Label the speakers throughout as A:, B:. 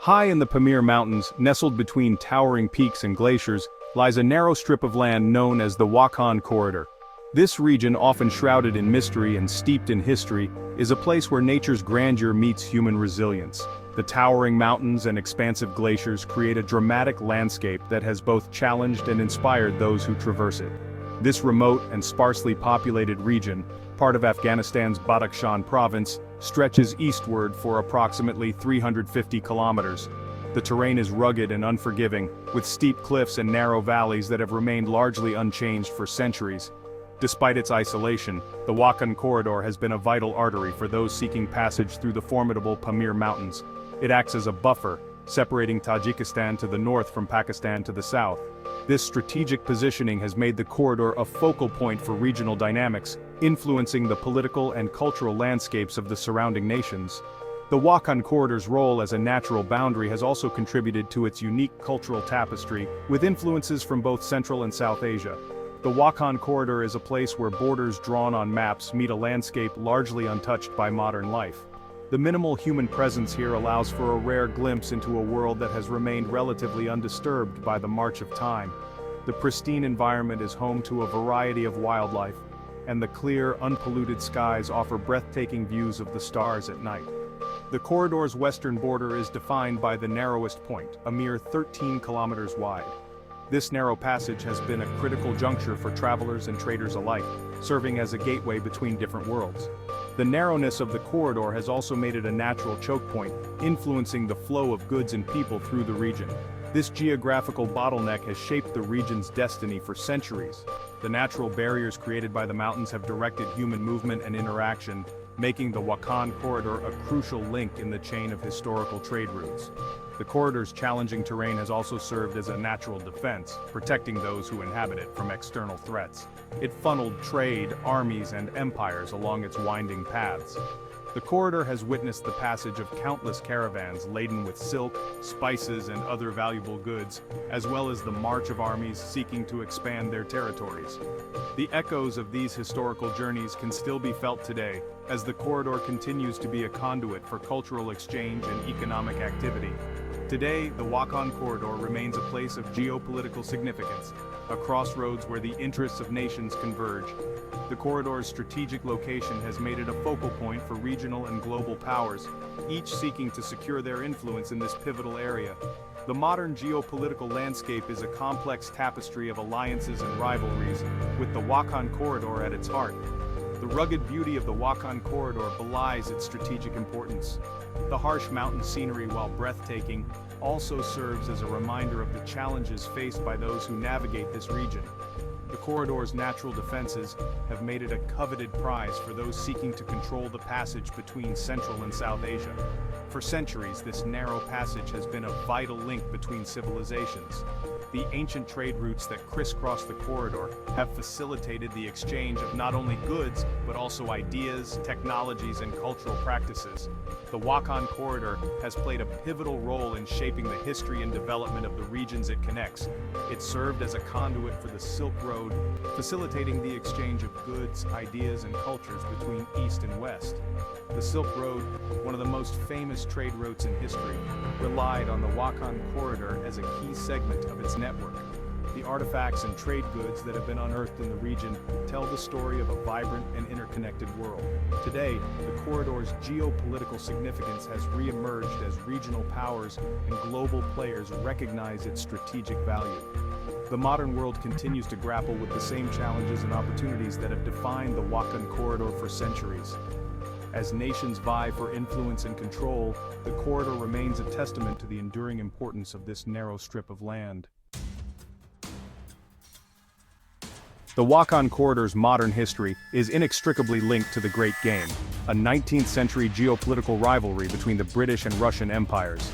A: High in the Pamir Mountains, nestled between towering peaks and glaciers, lies a narrow strip of land known as the Wakhan Corridor. This region, often shrouded in mystery and steeped in history, is a place where nature's grandeur meets human resilience. The towering mountains and expansive glaciers create a dramatic landscape that has both challenged and inspired those who traverse it. This remote and sparsely populated region, part of Afghanistan's Badakhshan province, stretches eastward for approximately 350 kilometers. The terrain is rugged and unforgiving, with steep cliffs and narrow valleys that have remained largely unchanged for centuries. Despite its isolation, the Wakhan Corridor has been a vital artery for those seeking passage through the formidable Pamir Mountains. It acts as a buffer, separating Tajikistan to the north from Pakistan to the south. This strategic positioning has made the corridor a focal point for regional dynamics, influencing the political and cultural landscapes of the surrounding nations. The Wakhan Corridor's role as a natural boundary has also contributed to its unique cultural tapestry, with influences from both Central and South Asia. The Wakhan Corridor is a place where borders drawn on maps meet a landscape largely untouched by modern life. The minimal human presence here allows for a rare glimpse into a world that has remained relatively undisturbed by the march of time. The pristine environment is home to a variety of wildlife, and the clear, unpolluted skies offer breathtaking views of the stars at night. The corridor's western border is defined by the narrowest point, a mere 13 kilometers wide. This narrow passage has been a critical juncture for travelers and traders alike, serving as a gateway between different worlds. The narrowness of the corridor has also made it a natural choke point, influencing the flow of goods and people through the region. This geographical bottleneck has shaped the region's destiny for centuries. The natural barriers created by the mountains have directed human movement and interaction, making the Wakhan Corridor a crucial link in the chain of historical trade routes. The corridor's challenging terrain has also served as a natural defense, protecting those who inhabit it from external threats. It funneled trade, armies, and empires along its winding paths. The corridor has witnessed the passage of countless caravans laden with silk, spices, and other valuable goods, as well as the march of armies seeking to expand their territories. The echoes of these historical journeys can still be felt today, as the corridor continues to be a conduit for cultural exchange and economic activity. Today, the Wakhan Corridor remains a place of geopolitical significance, a crossroads where the interests of nations converge. The corridor's strategic location has made it a focal point for regional and global powers, each seeking to secure their influence in this pivotal area. The modern geopolitical landscape is a complex tapestry of alliances and rivalries, with the Wakhan Corridor at its heart. The rugged beauty of the Wakhan Corridor belies its strategic importance. The harsh mountain scenery, while breathtaking, also serves as a reminder of the challenges faced by those who navigate this region. The corridor's natural defenses have made it a coveted prize for those seeking to control the passage between Central and South Asia. For centuries, this narrow passage has been a vital link between civilizations. The ancient trade routes that crisscross the corridor have facilitated the exchange of not only goods, but also ideas, technologies, and cultural practices. The Wakhan Corridor has played a pivotal role in shaping the history and development of the regions it connects. It served as a conduit for the Silk Road, facilitating the exchange of goods, ideas, and cultures between East and West. The Silk Road, one of the most famous trade routes in history, relied on the Wakhan Corridor as a key segment of its network. The artifacts and trade goods that have been unearthed in the region tell the story of a vibrant and interconnected world. Today, the corridor's geopolitical significance has re-emerged as regional powers and global players recognize its strategic value. The modern world continues to grapple with the same challenges and opportunities that have defined the Wakhan Corridor for centuries. As nations vie for influence and control, the corridor remains a testament to the enduring importance of this narrow strip of land. The Wakhan Corridor's modern history is inextricably linked to the Great Game, a 19th-century geopolitical rivalry between the British and Russian empires.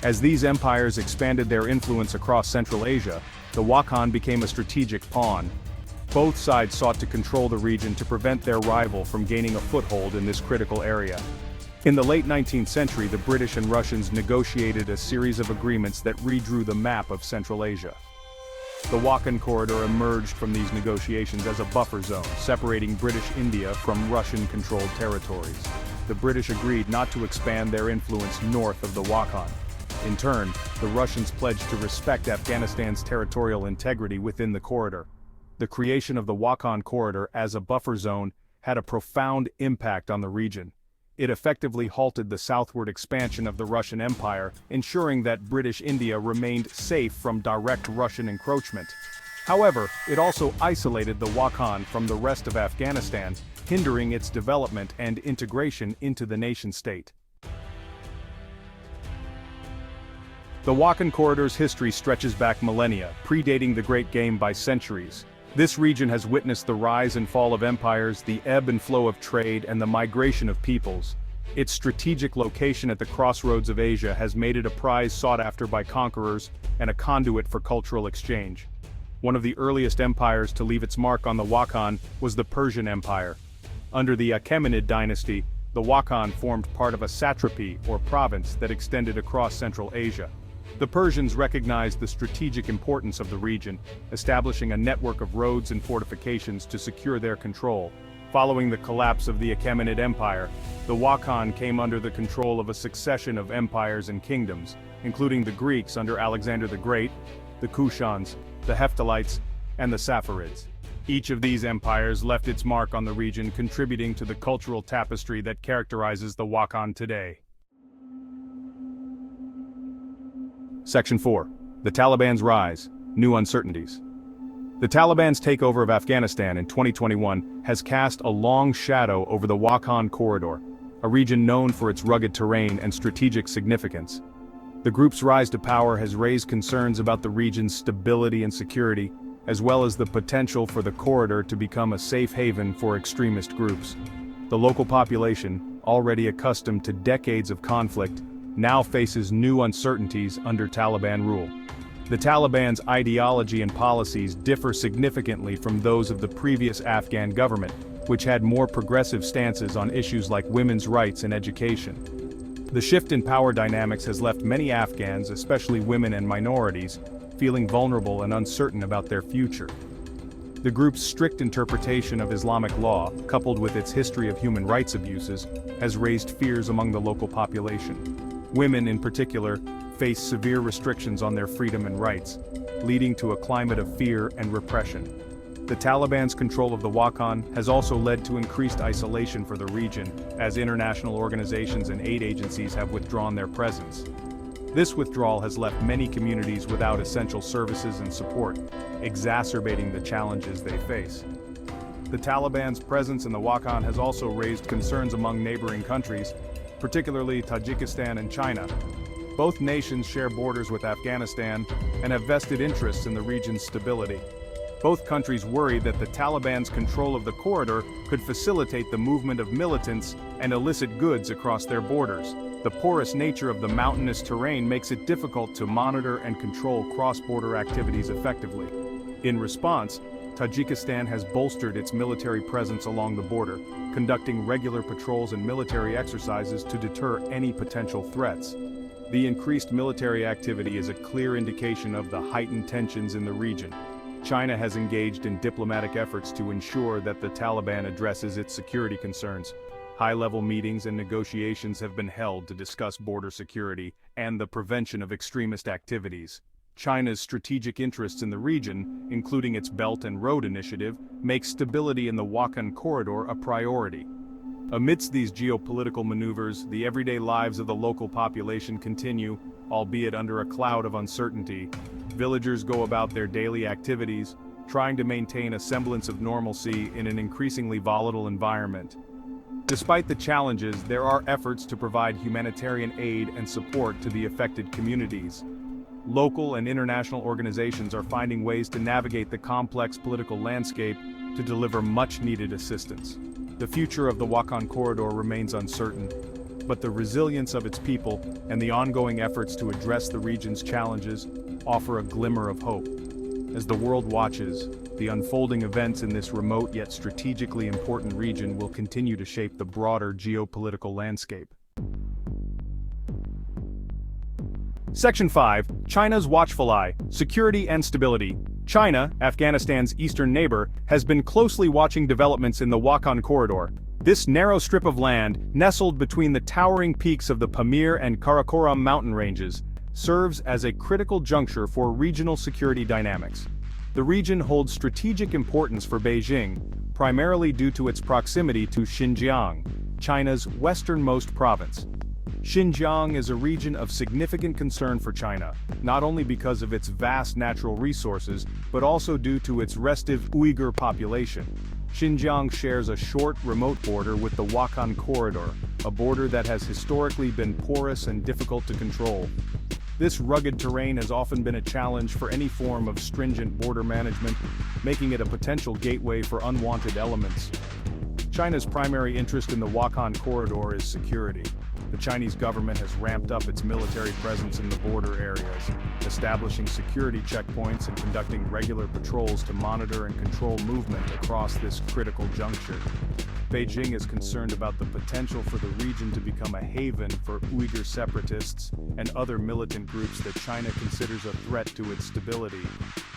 A: As these empires expanded their influence across Central Asia, the Wakhan became a strategic pawn. Both sides sought to control the region to prevent their rival from gaining a foothold in this critical area. In the late 19th century, the British and Russians negotiated a series of agreements that redrew the map of Central Asia. The Wakhan Corridor emerged from these negotiations as a buffer zone, separating British India from Russian-controlled territories. The British agreed not to expand their influence north of the Wakhan. In turn, the Russians pledged to respect Afghanistan's territorial integrity within the corridor. The creation of the Wakhan Corridor as a buffer zone had a profound impact on the region. It effectively halted the southward expansion of the Russian Empire, ensuring that British India remained safe from direct Russian encroachment. However, it also isolated the Wakhan from the rest of Afghanistan, hindering its development and integration into the nation-state. The Wakhan Corridor's history stretches back millennia, predating the Great Game by centuries. This region has witnessed the rise and fall of empires, the ebb and flow of trade, and the migration of peoples. Its strategic location at the crossroads of Asia has made it a prize sought after by conquerors and a conduit for cultural exchange. One of the earliest empires to leave its mark on the Wakhan was the Persian Empire. Under the Achaemenid dynasty, the Wakhan formed part of a satrapy or province that extended across Central Asia. The Persians recognized the strategic importance of the region, establishing a network of roads and fortifications to secure their control. Following the collapse of the Achaemenid Empire, the Wakhan came under the control of a succession of empires and kingdoms, including the Greeks under Alexander the Great, the Kushans, the Hephthalites, and the Saffarids. Each of these empires left its mark on the region, contributing to the cultural tapestry that characterizes the Wakhan today. Section 4. The Taliban's Rise, New Uncertainties. The Taliban's takeover of Afghanistan in 2021 has cast a long shadow over the Wakhan Corridor, a region known for its rugged terrain and strategic significance. The group's rise to power has raised concerns about the region's stability and security, as well as the potential for the corridor to become a safe haven for extremist groups. The local population, already accustomed to decades of conflict, now faces new uncertainties under Taliban rule. The Taliban's ideology and policies differ significantly from those of the previous Afghan government, which had more progressive stances on issues like women's rights and education. The shift in power dynamics has left many Afghans, especially women and minorities, feeling vulnerable and uncertain about their future. The group's strict interpretation of Islamic law, coupled with its history of human rights abuses, has raised fears among the local population. Women, in particular, face severe restrictions on their freedom and rights, leading to a climate of fear and repression. The Taliban's control of the Wakhan has also led to increased isolation for the region, as international organizations and aid agencies have withdrawn their presence. This withdrawal has left many communities without essential services and support, exacerbating the challenges they face. The Taliban's presence in the Wakhan has also raised concerns among neighboring countries, particularly Tajikistan and China. Both nations share borders with Afghanistan and have vested interests in the region's stability. Both countries worry that the Taliban's control of the corridor could facilitate the movement of militants and illicit goods across their borders. The porous nature of the mountainous terrain makes it difficult to monitor and control cross-border activities effectively. In response, Tajikistan has bolstered its military presence along the border, conducting regular patrols and military exercises to deter any potential threats. The increased military activity is a clear indication of the heightened tensions in the region. China has engaged in diplomatic efforts to ensure that the Taliban addresses its security concerns. High-level meetings and negotiations have been held to discuss border security and the prevention of extremist activities. China's strategic interests in the region, including its Belt and Road Initiative, make stability in the Wakhan Corridor a priority. Amidst these geopolitical maneuvers, the everyday lives of the local population continue, albeit under a cloud of uncertainty. Villagers go about their daily activities, trying to maintain a semblance of normalcy in an increasingly volatile environment. Despite the challenges, there are efforts to provide humanitarian aid and support to the affected communities. Local and international organizations are finding ways to navigate the complex political landscape to deliver much-needed assistance. The future of the Wakhan Corridor remains uncertain, but the resilience of its people and the ongoing efforts to address the region's challenges offer a glimmer of hope. As the world watches, the unfolding events in this remote yet strategically important region will continue to shape the broader geopolitical landscape. Section 5. China's Watchful Eye, Security and Stability. China, Afghanistan's eastern neighbor, has been closely watching developments in the Wakhan Corridor. This narrow strip of land, nestled between the towering peaks of the Pamir and Karakoram mountain ranges, serves as a critical juncture for regional security dynamics. The region holds strategic importance for Beijing, primarily due to its proximity to Xinjiang, China's westernmost province. Xinjiang is a region of significant concern for China, not only because of its vast natural resources, but also due to its restive Uyghur population. Xinjiang shares a short, remote border with the Wakhan Corridor, a border that has historically been porous and difficult to control. This rugged terrain has often been a challenge for any form of stringent border management, making it a potential gateway for unwanted elements. China's primary interest in the Wakhan Corridor is security. The Chinese government has ramped up its military presence in the border areas, establishing security checkpoints and conducting regular patrols to monitor and control movement across this critical juncture. Beijing is concerned about the potential for the region to become a haven for Uyghur separatists and other militant groups that China considers a threat to its stability.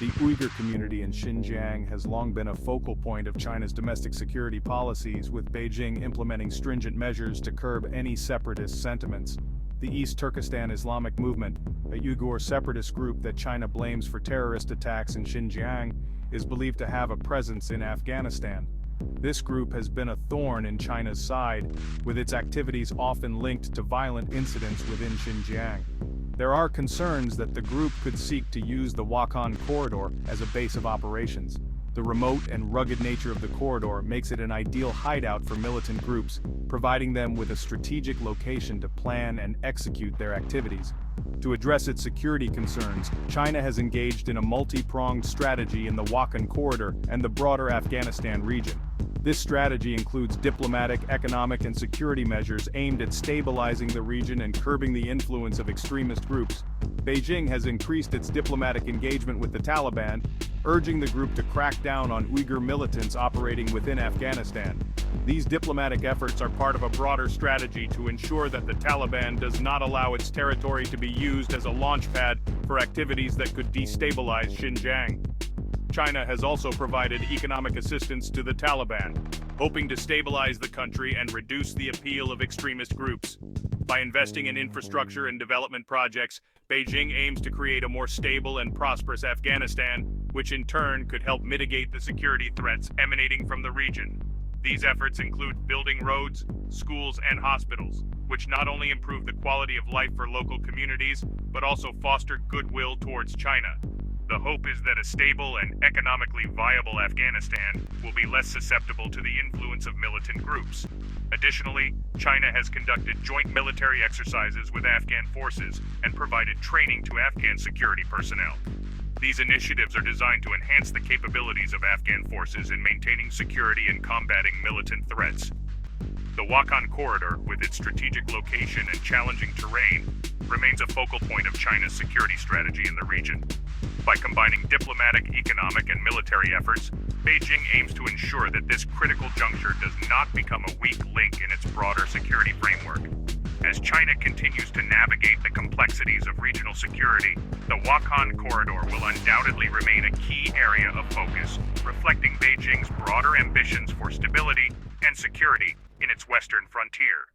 A: The Uyghur community in Xinjiang has long been a focal point of China's domestic security policies, with Beijing implementing stringent measures to curb any separatist sentiments. The East Turkestan Islamic Movement, a Uyghur separatist group that China blames for terrorist attacks in Xinjiang, is believed to have a presence in Afghanistan. This group has been a thorn in China's side, with its activities often linked to violent incidents within Xinjiang. There are concerns that the group could seek to use the Wakhan Corridor as a base of operations. The remote and rugged nature of the corridor makes it an ideal hideout for militant groups, providing them with a strategic location to plan and execute their activities. To address its security concerns, China has engaged in a multi-pronged strategy in the Wakhan Corridor and the broader Afghanistan region. This strategy includes diplomatic, economic, and security measures aimed at stabilizing the region and curbing the influence of extremist groups. Beijing has increased its diplomatic engagement with the Taliban, urging the group to crack down on Uyghur militants operating within Afghanistan. These diplomatic efforts are part of a broader strategy to ensure that the Taliban does not allow its territory to be used as a launchpad for activities that could destabilize Xinjiang. China has also provided economic assistance to the Taliban, hoping to stabilize the country and reduce the appeal of extremist groups. By investing in infrastructure and development projects, Beijing aims to create a more stable and prosperous Afghanistan, which in turn could help mitigate the security threats emanating from the region. These efforts include building roads, schools, and hospitals, which not only improve the quality of life for local communities, but also foster goodwill towards China. The hope is that a stable and economically viable Afghanistan will be less susceptible to the influence of militant groups. Additionally, China has conducted joint military exercises with Afghan forces and provided training to Afghan security personnel. These initiatives are designed to enhance the capabilities of Afghan forces in maintaining security and combating militant threats. The Wakhan Corridor, with its strategic location and challenging terrain, remains a focal point of China's security strategy in the region. By combining diplomatic, economic, and military efforts, Beijing aims to ensure that this critical juncture does not become a weak link in its broader security framework. As China continues to navigate the complexities of regional security, the Wakhan Corridor will undoubtedly remain a key area of focus, reflecting Beijing's broader ambitions for stability and security in its western frontier.